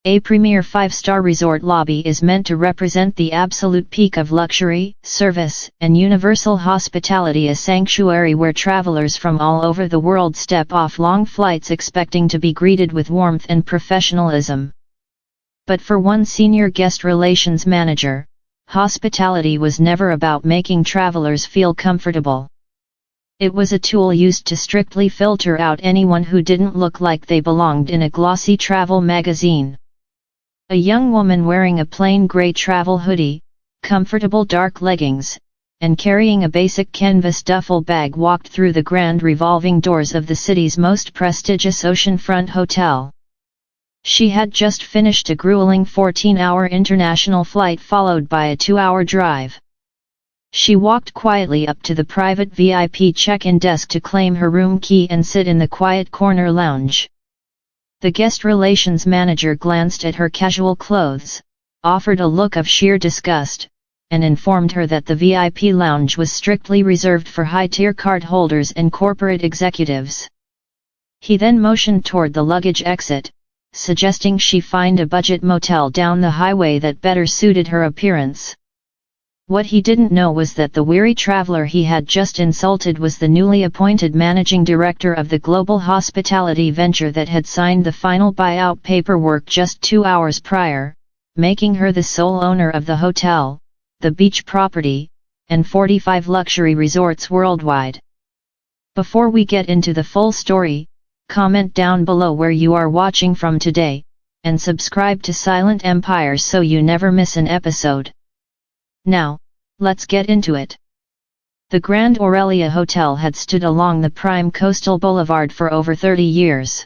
A premier 5-star resort lobby is meant to represent the absolute peak of luxury, service, and universal hospitality, a sanctuary where travelers from all over the world step off long flights expecting to be greeted with warmth and professionalism. But for one senior guest relations manager, hospitality was never about making travelers feel comfortable. It was a tool used to strictly filter out anyone who didn't look like they belonged in a glossy travel magazine. A young woman wearing a plain gray travel hoodie, comfortable dark leggings, and carrying a basic canvas duffel bag walked through the grand revolving doors of the city's most prestigious oceanfront hotel. She had just finished a grueling 14-hour international flight followed by a 2-hour drive. She walked quietly up to the private VIP check-in desk to claim her room key and sit in the quiet corner lounge. The guest relations manager glanced at her casual clothes, offered a look of sheer disgust, and informed her that the VIP lounge was strictly reserved for high-tier card holders and corporate executives. He then motioned toward the luggage exit, suggesting she find a budget motel down the highway that better suited her appearance. What he didn't know was that the weary traveler he had just insulted was the newly appointed managing director of the global hospitality venture that had signed the final buyout paperwork just 2 hours prior, making her the sole owner of the hotel, the beach property, and 45 luxury resorts worldwide. Before we get into the full story, comment down below where you are watching from today, and subscribe to Silent Empire so you never miss an episode. Now, let's get into it. The Grand Aurelia Hotel had stood along the prime coastal boulevard for over 30 years.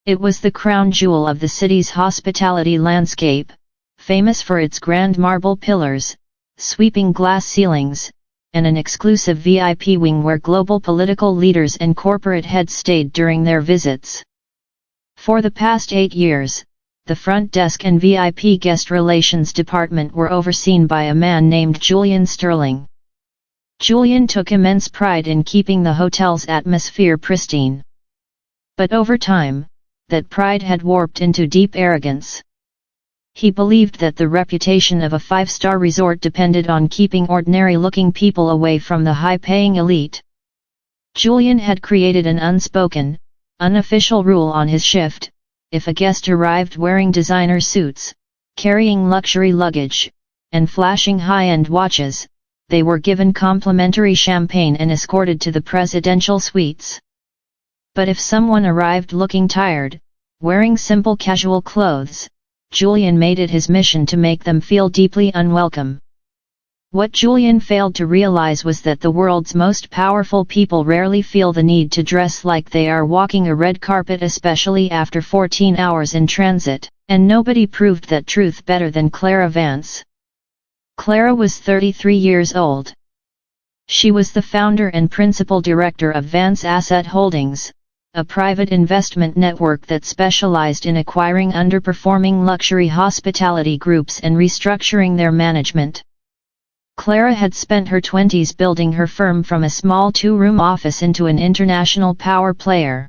It was the crown jewel of the city's hospitality landscape, famous for its grand marble pillars, sweeping glass ceilings, and an exclusive VIP wing where global political leaders and corporate heads stayed during their visits. For the past 8 years, the front desk and VIP guest relations department were overseen by a man named Julian Sterling. Julian took immense pride in keeping the hotel's atmosphere pristine. But over time, that pride had warped into deep arrogance. He believed that the reputation of a 5-star resort depended on keeping ordinary-looking people away from the high-paying elite. Julian had created an unspoken, unofficial rule on his shift: if a guest arrived wearing designer suits, carrying luxury luggage, and flashing high-end watches, they were given complimentary champagne and escorted to the presidential suites. But if someone arrived looking tired, wearing simple casual clothes, Julian made it his mission to make them feel deeply unwelcome. What Julian failed to realize was that the world's most powerful people rarely feel the need to dress like they are walking a red carpet, especially after 14 hours in transit, and nobody proved that truth better than Clara Vance. Clara was 33 years old. She was the founder and principal director of Vance Asset Holdings, a private investment network that specialized in acquiring underperforming luxury hospitality groups and restructuring their management. Clara had spent her 20s building her firm from a small 2-room office into an international power player.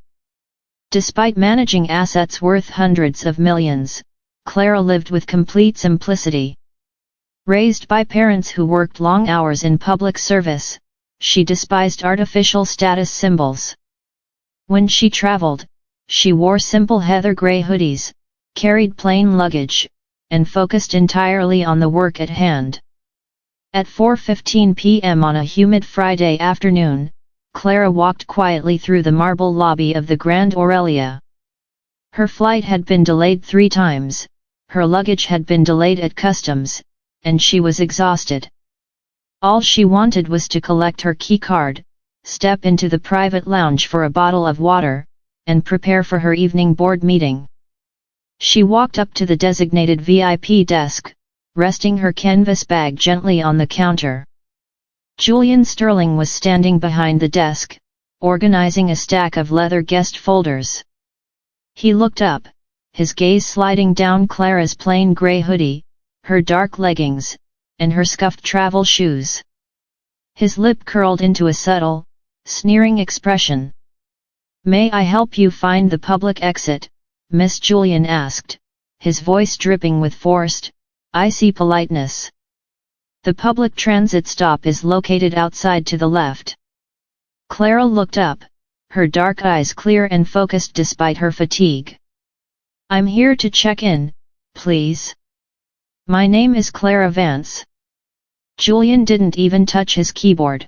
Despite managing assets worth hundreds of millions, Clara lived with complete simplicity. Raised by parents who worked long hours in public service, she despised artificial status symbols. When she traveled, she wore simple heather gray hoodies, carried plain luggage, and focused entirely on the work at hand. At 4:15 p.m. on a humid Friday afternoon, Clara walked quietly through the marble lobby of the Grand Aurelia. Her flight had been delayed 3 times, her luggage had been delayed at customs, and she was exhausted. All she wanted was to collect her key card, step into the private lounge for a bottle of water, and prepare for her evening board meeting. She walked up to the designated VIP desk, resting her canvas bag gently on the counter. Julian Sterling was standing behind the desk, organizing a stack of leather guest folders. He looked up, his gaze sliding down Clara's plain gray hoodie, her dark leggings, and her scuffed travel shoes. His lip curled into a subtle, sneering expression. "May I help you find the public exit?" Miss Julian asked, his voice dripping with forced, icy politeness. The public transit stop is located outside to the left. Clara looked up, her dark eyes clear and focused despite her fatigue. I'm here to check in, please. My name is Clara Vance. Julian didn't even touch his keyboard.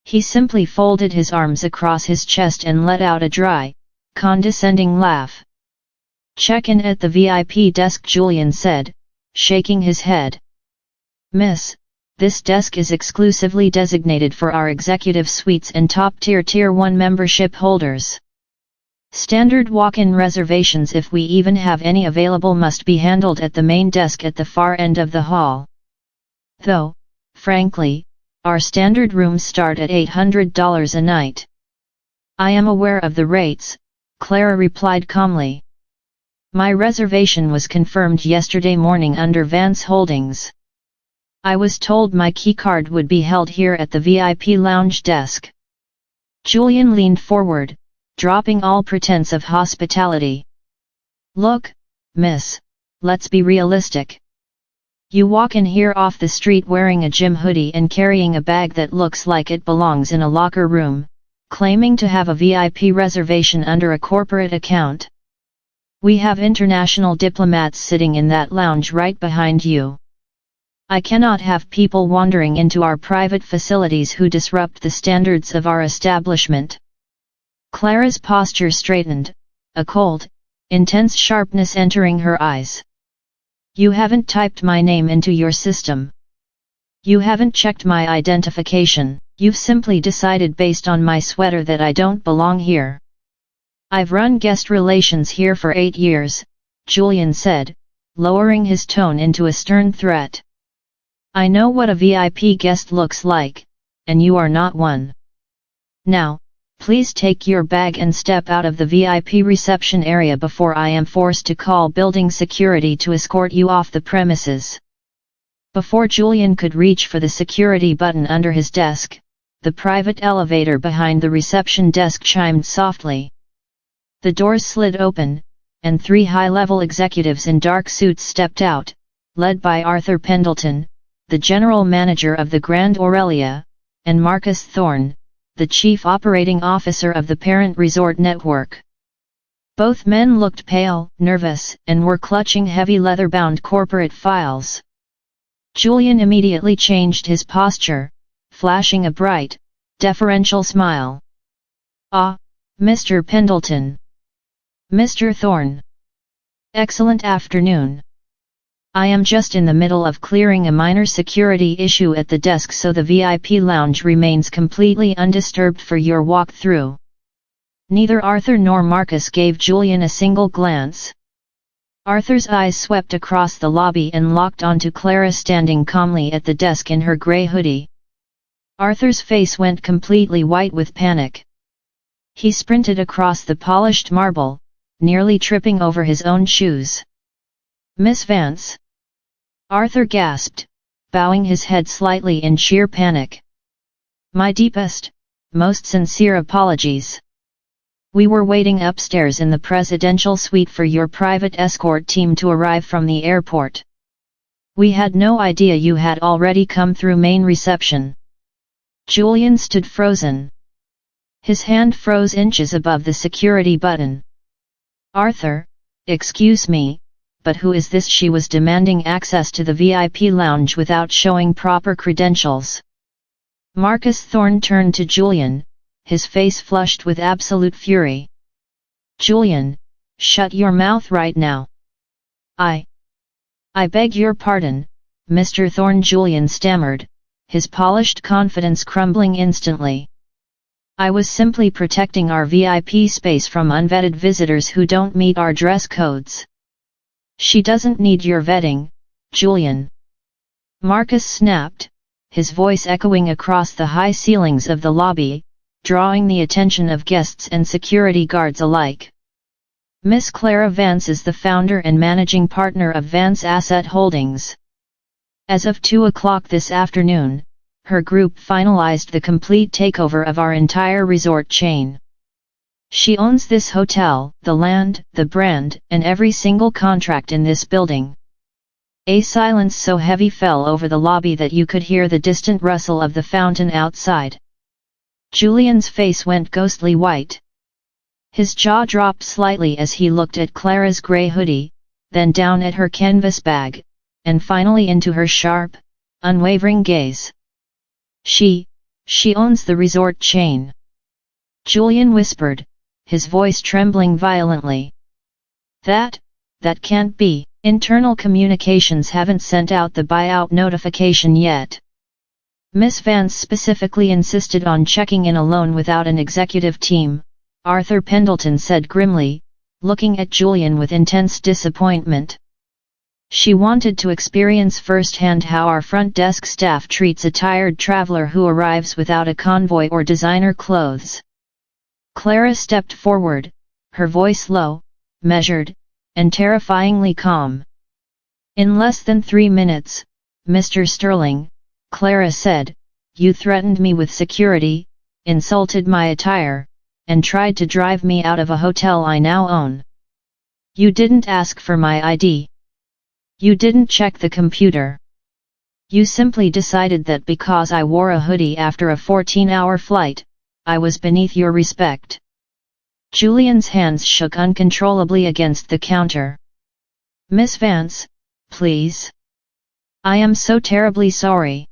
He simply folded his arms across his chest and let out a dry, condescending laugh. Check in at the VIP desk, Julian said, shaking his head. Miss, this desk is exclusively designated for our executive suites and top-tier Tier 1 membership holders. Standard walk-in reservations, if we even have any available, must be handled at the main desk at the far end of the hall. Though, frankly, our standard rooms start at $800 a night. I am aware of the rates, Clara replied calmly. My reservation was confirmed yesterday morning under Vance Holdings. I was told my keycard would be held here at the VIP lounge desk. Julian leaned forward, dropping all pretense of hospitality. Look, miss, let's be realistic. You walk in here off the street wearing a gym hoodie and carrying a bag that looks like it belongs in a locker room, claiming to have a VIP reservation under a corporate account. We have international diplomats sitting in that lounge right behind you. I cannot have people wandering into our private facilities who disrupt the standards of our establishment. Clara's posture straightened, a cold, intense sharpness entering her eyes. You haven't typed my name into your system. You haven't checked my identification, you've simply decided based on my sweater that I don't belong here. I've run guest relations here for 8 years, Julian said, lowering his tone into a stern threat. I know what a VIP guest looks like, and you are not one. Now, please take your bag and step out of the VIP reception area before I am forced to call building security to escort you off the premises. Before Julian could reach for the security button under his desk, the private elevator behind the reception desk chimed softly. The doors slid open, and 3 high-level executives in dark suits stepped out, led by Arthur Pendleton, the general manager of the Grand Aurelia, and Marcus Thorne, the chief operating officer of the parent resort network. Both men looked pale, nervous, and were clutching heavy leather-bound corporate files. Julian immediately changed his posture, flashing a bright, deferential smile. Ah, Mr. Pendleton. Mr. Thorne. Excellent afternoon. I am just in the middle of clearing a minor security issue at the desk so the VIP lounge remains completely undisturbed for your walk-through. Neither Arthur nor Marcus gave Julian a single glance. Arthur's eyes swept across the lobby and locked onto Clara standing calmly at the desk in her grey hoodie. Arthur's face went completely white with panic. He sprinted across the polished marble, nearly tripping over his own shoes. Miss Vance? Arthur gasped, bowing his head slightly in sheer panic. My deepest, most sincere apologies. We were waiting upstairs in the presidential suite for your private escort team to arrive from the airport. We had no idea you had already come through main reception. Julian stood frozen. His hand froze inches above the security button. Arthur, excuse me, but who is this? She was demanding access to the VIP lounge without showing proper credentials. Marcus Thorne turned to Julian, his face flushed with absolute fury. Julian, shut your mouth right now. I beg your pardon, Mr. Thorne, Julian stammered, his polished confidence crumbling instantly. I was simply protecting our VIP space from unvetted visitors who don't meet our dress codes. She doesn't need your vetting, Julian. Marcus snapped, his voice echoing across the high ceilings of the lobby, drawing the attention of guests and security guards alike. Miss Clara Vance is the founder and managing partner of Vance Asset Holdings. As of 2 o'clock this afternoon, her group finalized the complete takeover of our entire resort chain. She owns this hotel, the land, the brand, and every single contract in this building. A silence so heavy fell over the lobby that you could hear the distant rustle of the fountain outside. Julian's face went ghostly white. His jaw dropped slightly as he looked at Clara's grey hoodie, then down at her canvas bag, and finally into her sharp, unwavering gaze. She owns the resort chain. Julian whispered, his voice trembling violently. That can't be. Internal communications haven't sent out the buyout notification yet. Miss Vance specifically insisted on checking in alone without an executive team, Arthur Pendleton said grimly, looking at Julian with intense disappointment. She wanted to experience firsthand how our front desk staff treats a tired traveler who arrives without a convoy or designer clothes. Clara stepped forward, her voice low, measured, and terrifyingly calm. In less than 3 minutes, Mr. Sterling, Clara said, you threatened me with security, insulted my attire, and tried to drive me out of a hotel I now own. You didn't ask for my ID. You didn't check the computer. You simply decided that because I wore a hoodie after a 14-hour flight, I was beneath your respect. Julian's hands shook uncontrollably against the counter. Miss Vance, please. I am so terribly sorry.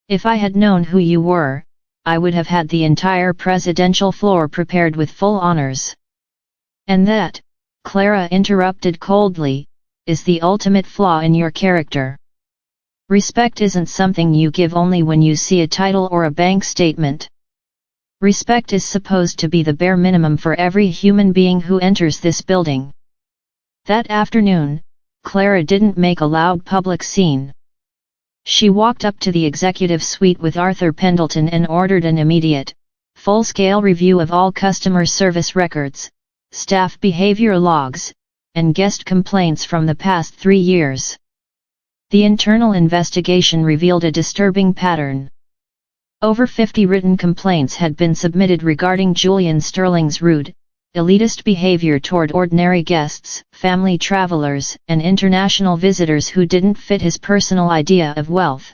If I had known who you were, I would have had the entire presidential floor prepared with full honors. And that, Clara interrupted coldly, is the ultimate flaw in your character. Respect isn't something you give only when you see a title or a bank statement. Respect is supposed to be the bare minimum for every human being who enters this building. That afternoon, Clara didn't make a loud public scene. She walked up to the executive suite with Arthur Pendleton and ordered an immediate, full-scale review of all customer service records, staff behavior logs, and guest complaints from the past 3 years. The internal investigation revealed a disturbing pattern. Over 50 written complaints had been submitted regarding Julian Sterling's rude, elitist behavior toward ordinary guests, family travelers, and international visitors who didn't fit his personal idea of wealth.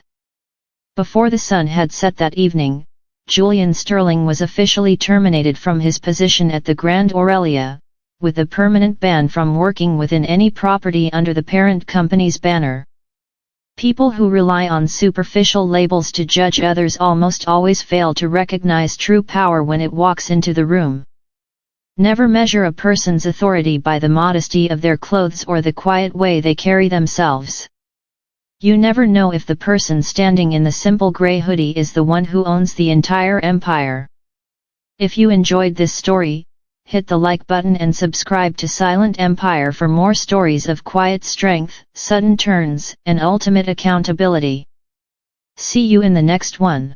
Before the sun had set that evening, Julian Sterling was officially terminated from his position at the Grand Aurelia, with a permanent ban from working within any property under the parent company's banner. People who rely on superficial labels to judge others almost always fail to recognize true power when it walks into the room. Never measure a person's authority by the modesty of their clothes or the quiet way they carry themselves. You never know if the person standing in the simple gray hoodie is the one who owns the entire empire. If you enjoyed this story, hit the like button and subscribe to Silent Empire for more stories of quiet strength, sudden turns, and ultimate accountability. See you in the next one.